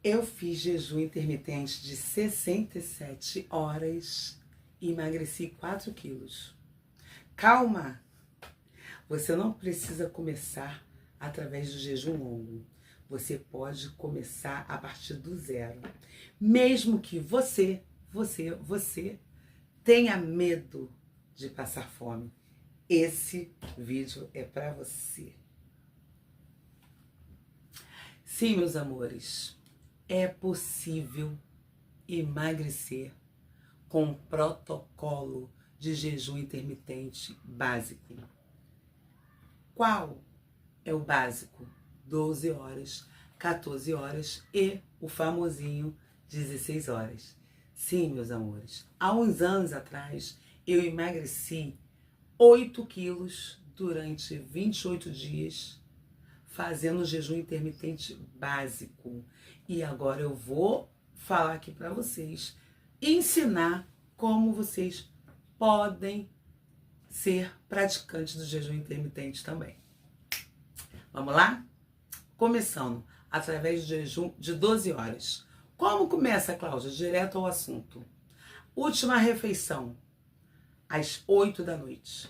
Eu fiz jejum intermitente de 67 horas e emagreci 4 quilos. Calma! Você não precisa começar através do jejum longo. Você pode começar a partir do zero. Mesmo que você tenha medo de passar fome. Esse vídeo é para você. Sim, meus amores, é possível emagrecer com um protocolo de jejum intermitente básico. Qual é o básico? 12 horas, 14 horas e o famosinho 16 horas. Sim, meus amores, há uns anos atrás eu emagreci 8 quilos durante 28 dias fazendo jejum intermitente básico. E agora eu vou falar aqui para vocês, ensinar como vocês podem ser praticantes do jejum intermitente também. Vamos lá? Começando através do jejum de 12 horas. Como começa, Cláudia? Direto ao assunto. Última refeição, às 8 da noite.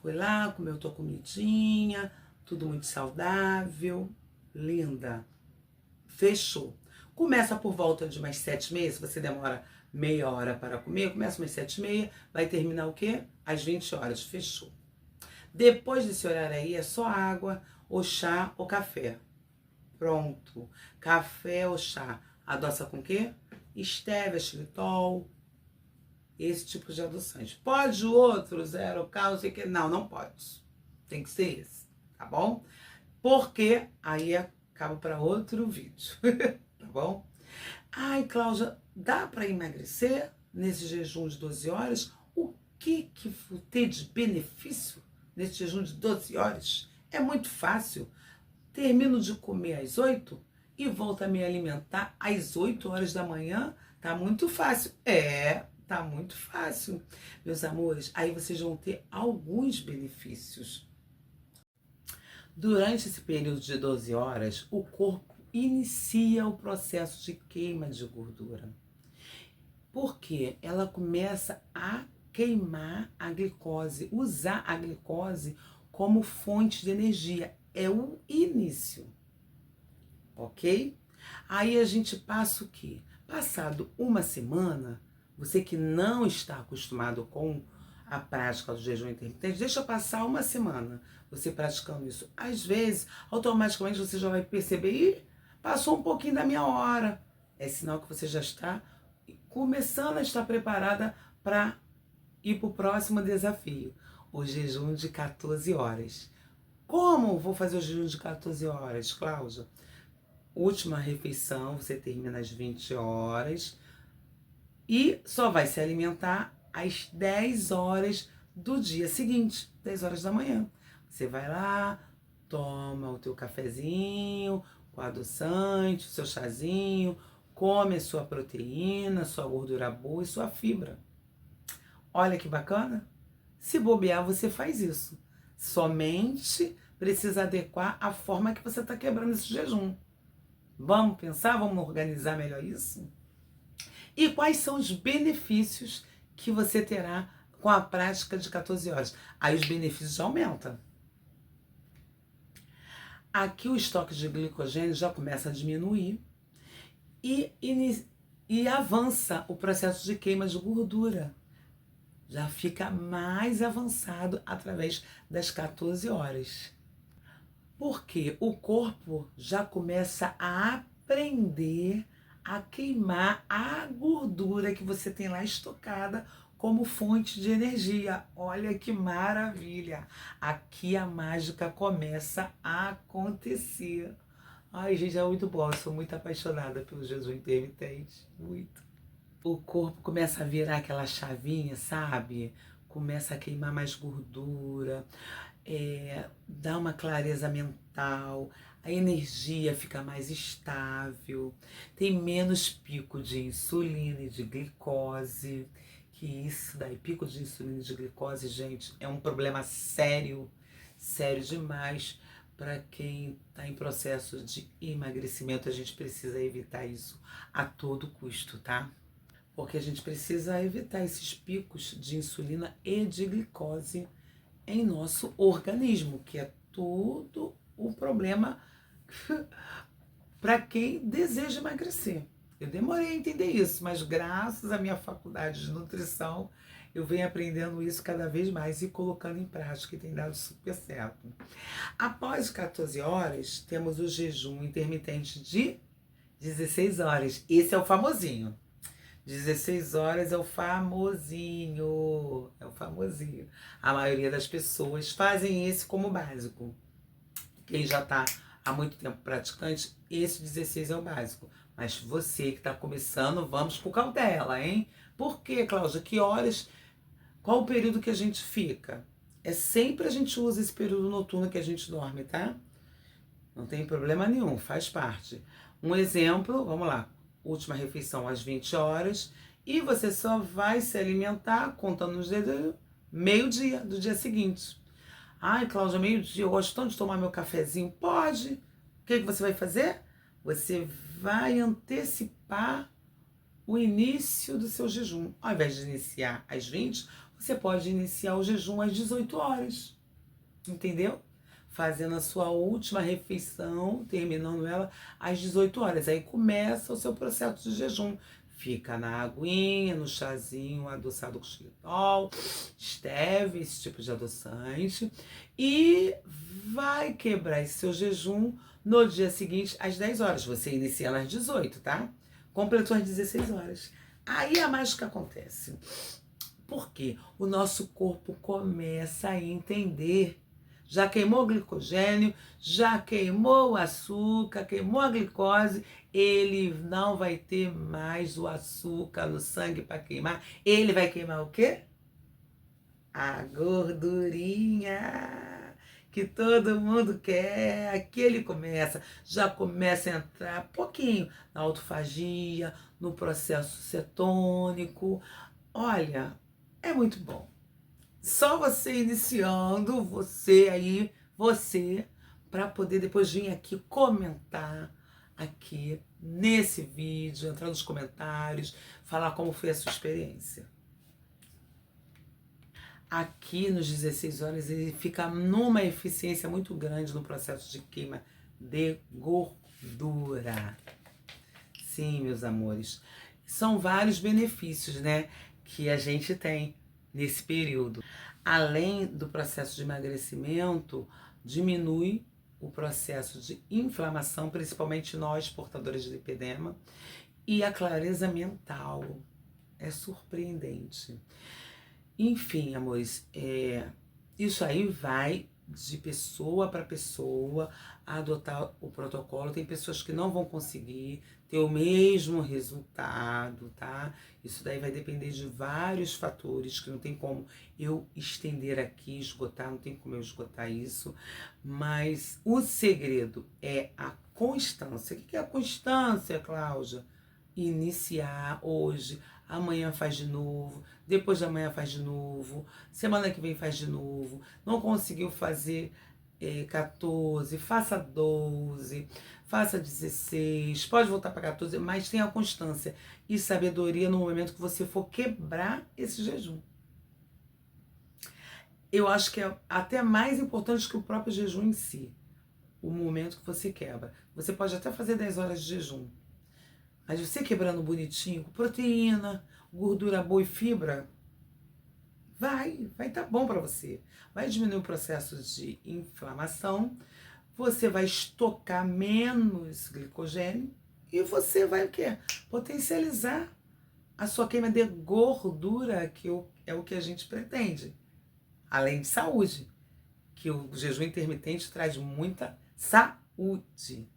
Fui lá, comeu tua comidinha, tudo muito saudável, linda. Fechou. Começa por volta de umas 7h30, se você demora meia hora para comer, começa umas 7h30, vai terminar o quê? Às 20 horas, fechou. Depois desse horário aí é só água, ou chá, ou café. Pronto. Café ou chá. Adoça com o quê? Estévia, xilitol, esse tipo de adoçante. Pode o outro, zero cálcio, sei que não, não pode. Tem que ser esse, tá bom? Porque aí acaba para outro vídeo, tá bom? Ai, Cláudia, dá para emagrecer nesse jejum de 12 horas? O que vou ter de benefício nesse jejum de 12 horas? É muito fácil. Termino de comer às 8 e volto a me alimentar às 8 horas da manhã. Tá muito fácil. Tá muito fácil. Meus amores, aí vocês vão ter alguns benefícios. Durante esse período de 12 horas, o corpo inicia o processo de queima de gordura. Porque ela começa a queimar a glicose, usar a glicose como fonte de energia. É o início, ok? Aí a gente passa o quê? Passado uma semana, você que não está acostumado com a prática do jejum intermitente, deixa passar uma semana você praticando isso. Às vezes, automaticamente você já vai perceber, ih, passou um pouquinho da minha hora. É sinal que você já está começando a estar preparada para ir para o próximo desafio, o jejum de 14 horas. Como vou fazer o jejum de 14 horas, Cláudia? Última refeição, você termina às 20 horas e só vai se alimentar às 10 horas do dia seguinte, 10 horas da manhã. Você vai lá, toma o teu cafezinho com adoçante, o seu chazinho, come a sua proteína, sua gordura boa e sua fibra. Olha que bacana. Se bobear, você faz isso. Somente precisa adequar a forma que você está quebrando esse jejum. Vamos pensar? Vamos organizar melhor isso? E quais são os benefícios que você terá com a prática de 14 horas? Aí os benefícios aumentam. Aqui o estoque de glicogênio já começa a diminuir e avança o processo de queima de gordura. Já fica mais avançado através das 14 horas. Porque o corpo já começa a aprender a queimar a gordura que você tem lá estocada como fonte de energia. Olha que maravilha! Aqui a mágica começa a acontecer. Ai, gente, é muito bom. Eu sou muito apaixonada pelo jejum intermitente. Muito. O corpo começa a virar aquela chavinha, sabe? Começa a queimar mais gordura, dá uma clareza mental, a energia fica mais estável, tem menos pico de insulina e de glicose, que isso daí, pico de insulina e de glicose, gente, é um problema sério, sério demais, para quem está em processo de emagrecimento, a gente precisa evitar isso a todo custo, tá? Porque a gente precisa evitar esses picos de insulina e de glicose em nosso organismo, que é tudo o problema para quem deseja emagrecer. Eu demorei a entender isso, mas graças à minha faculdade de nutrição, eu venho aprendendo isso cada vez mais e colocando em prática, e tem dado super certo. Após 14 horas, temos o jejum intermitente de 16 horas. Esse é o famosinho. 16 horas é o famosinho. É o famosinho. A maioria das pessoas fazem esse como básico. Quem já está há muito tempo praticante, esse 16 é o básico. Mas você que está começando, vamos com cautela, hein? Por quê, Cláudia? Que horas? Qual o período que a gente fica? É sempre a gente usa esse período noturno que a gente dorme, tá? Não tem problema nenhum, faz parte. Um exemplo, vamos lá. Última refeição às 20 horas. E você só vai se alimentar, contando os dedos, meio-dia do dia seguinte. Ai, Cláudia, meio-dia, eu gosto tanto de tomar meu cafezinho. Pode. O que você vai fazer? Você vai antecipar o início do seu jejum. Ao invés de iniciar às 20, você pode iniciar o jejum às 18 horas. Entendeu? Fazendo a sua última refeição, terminando ela às 18 horas. Aí começa o seu processo de jejum. Fica na aguinha, no chazinho adoçado com xilitol, stevia, esse tipo de adoçante. E vai quebrar esse seu jejum no dia seguinte às 10 horas. Você inicia às 18, tá? Completou às 16 horas. Aí a mágica acontece. Por quê? O nosso corpo começa a entender. Já queimou o glicogênio, já queimou o açúcar, queimou a glicose, ele não vai ter mais o açúcar no sangue para queimar. Ele vai queimar o quê? A gordurinha que todo mundo quer. Aqui ele já começa a entrar pouquinho na autofagia, no processo cetônico. Olha, é muito bom. Só você iniciando, você, para poder depois vir aqui comentar aqui nesse vídeo, entrar nos comentários, falar como foi a sua experiência. Aqui nos 16 horas ele fica numa eficiência muito grande no processo de queima de gordura. Sim, meus amores, são vários benefícios, né, que a gente tem nesse período. Além do processo de emagrecimento, diminui o processo de inflamação, principalmente nós portadores de lipedema, e a clareza mental. É surpreendente. Enfim, amores, isso aí vai de pessoa para pessoa adotar o protocolo. Tem pessoas que não vão conseguir ter o mesmo resultado, tá? Isso daí vai depender de vários fatores, que não tem como eu estender aqui, esgotar, não tem como eu esgotar isso. Mas o segredo é a constância. O que é a constância, Cláudia? Iniciar hoje, amanhã faz de novo, depois de amanhã faz de novo, semana que vem faz de novo. Não conseguiu fazer 14, faça 12, faça 16, pode voltar para 14, mas tenha constância e sabedoria no momento que você for quebrar esse jejum. Eu acho que é até mais importante que o próprio jejum em si, o momento que você quebra. Você pode até fazer 10 horas de jejum, mas você quebrando bonitinho, com proteína, gordura boa e fibra, vai estar bom para você. Vai diminuir o processo de inflamação, você vai estocar menos glicogênio e você vai o quê? Potencializar a sua queima de gordura, que é o que a gente pretende. Além de saúde, que o jejum intermitente traz muita saúde.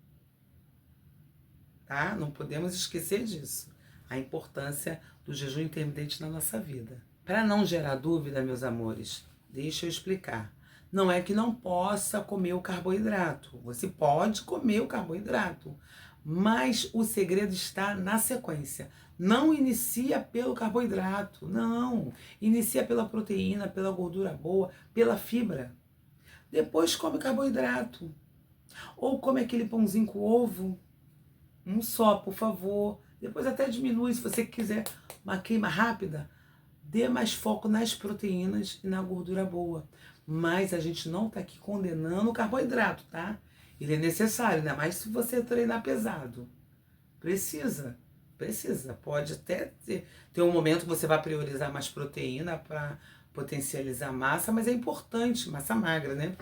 Tá? Não podemos esquecer disso. A importância do jejum intermitente na nossa vida. Para não gerar dúvida, meus amores, deixa eu explicar. Não é que não possa comer o carboidrato. Você pode comer o carboidrato, mas o segredo está na sequência. Não inicia pelo carboidrato, não. Inicia pela proteína, pela gordura boa, pela fibra. Depois come carboidrato. Ou come aquele pãozinho com ovo, um só, por favor. Depois até diminui, se você quiser uma queima rápida, dê mais foco nas proteínas e na gordura boa. Mas a gente não tá aqui condenando o carboidrato, tá? Ele é necessário, ainda mais se você treinar pesado. Precisa. Pode até ter um momento que você vai priorizar mais proteína para potencializar massa, mas é importante, massa magra, né?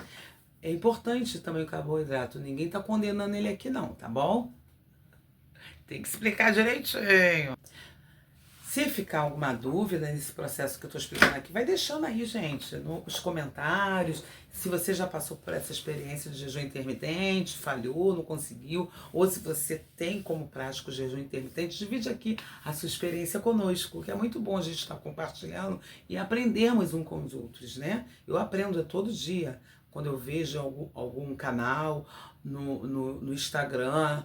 É importante também o carboidrato. Ninguém tá condenando ele aqui não, tá bom? Tem que explicar direitinho. Se ficar alguma dúvida nesse processo que eu estou explicando aqui, vai deixando aí, gente, nos comentários. Se você já passou por essa experiência de jejum intermitente, falhou, não conseguiu, ou se você tem como prático o jejum intermitente, divide aqui a sua experiência conosco, que é muito bom a gente estar compartilhando e aprendermos uns com os outros, né? Eu aprendo todo dia, quando eu vejo algum canal no Instagram,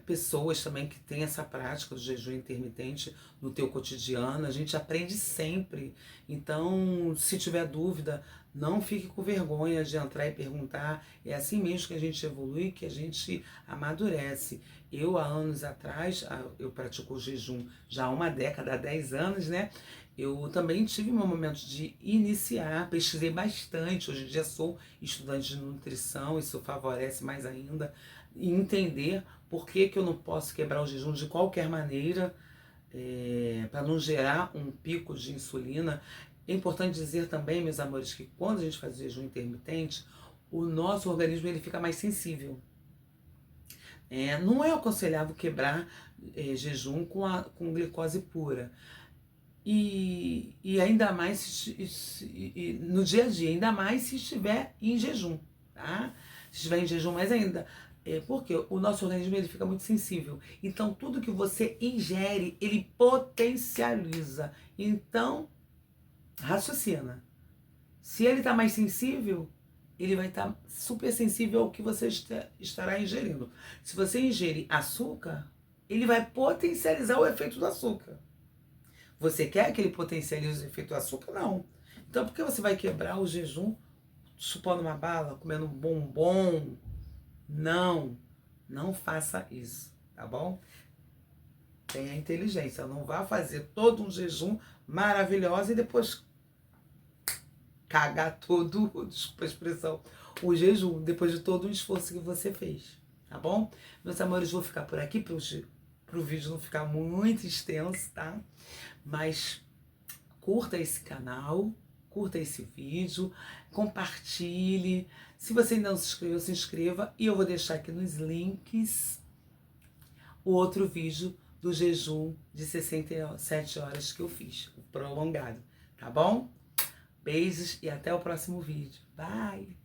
pessoas também que têm essa prática do jejum intermitente no teu cotidiano, a gente aprende sempre. Então, se tiver dúvida, não fique com vergonha de entrar e perguntar. É assim mesmo que a gente evolui, que a gente amadurece. Eu, há anos atrás, eu pratico o jejum já há uma década, há 10 anos, né? Eu também tive meu momento de iniciar, pesquisei bastante. Hoje em dia sou estudante de nutrição, isso favorece mais ainda. E entender por que eu não posso quebrar o jejum de qualquer maneira, para não gerar um pico de insulina. É importante dizer também, meus amores, que quando a gente faz o jejum intermitente, o nosso organismo ele fica mais sensível. Não é aconselhável quebrar jejum com glicose pura. E ainda mais no dia a dia, ainda mais se estiver em jejum, tá? Se estiver em jejum, mais ainda. Porque o nosso organismo ele fica muito sensível. Então, tudo que você ingere, ele potencializa. Então, raciocina. Se ele está mais sensível, ele vai estar super sensível ao que você estará ingerindo. Se você ingerir açúcar, ele vai potencializar o efeito do açúcar. Você quer que ele potencialize o efeito do açúcar? Não. Então, por que você vai quebrar o jejum chupando uma bala, comendo um bombom? Não faça isso, tá bom? Tenha inteligência, não vá fazer todo um jejum maravilhoso e depois cagar todo, desculpa a expressão, o jejum, depois de todo o esforço que você fez, tá bom? Meus amores, vou ficar por aqui pro vídeo não ficar muito extenso, tá? Mas curta esse canal, curta esse vídeo, compartilhe. Se você ainda não se inscreveu, se inscreva. E eu vou deixar aqui nos links o outro vídeo do jejum de 67 horas que eu fiz, o prolongado, tá bom? Beijos e até o próximo vídeo. Bye!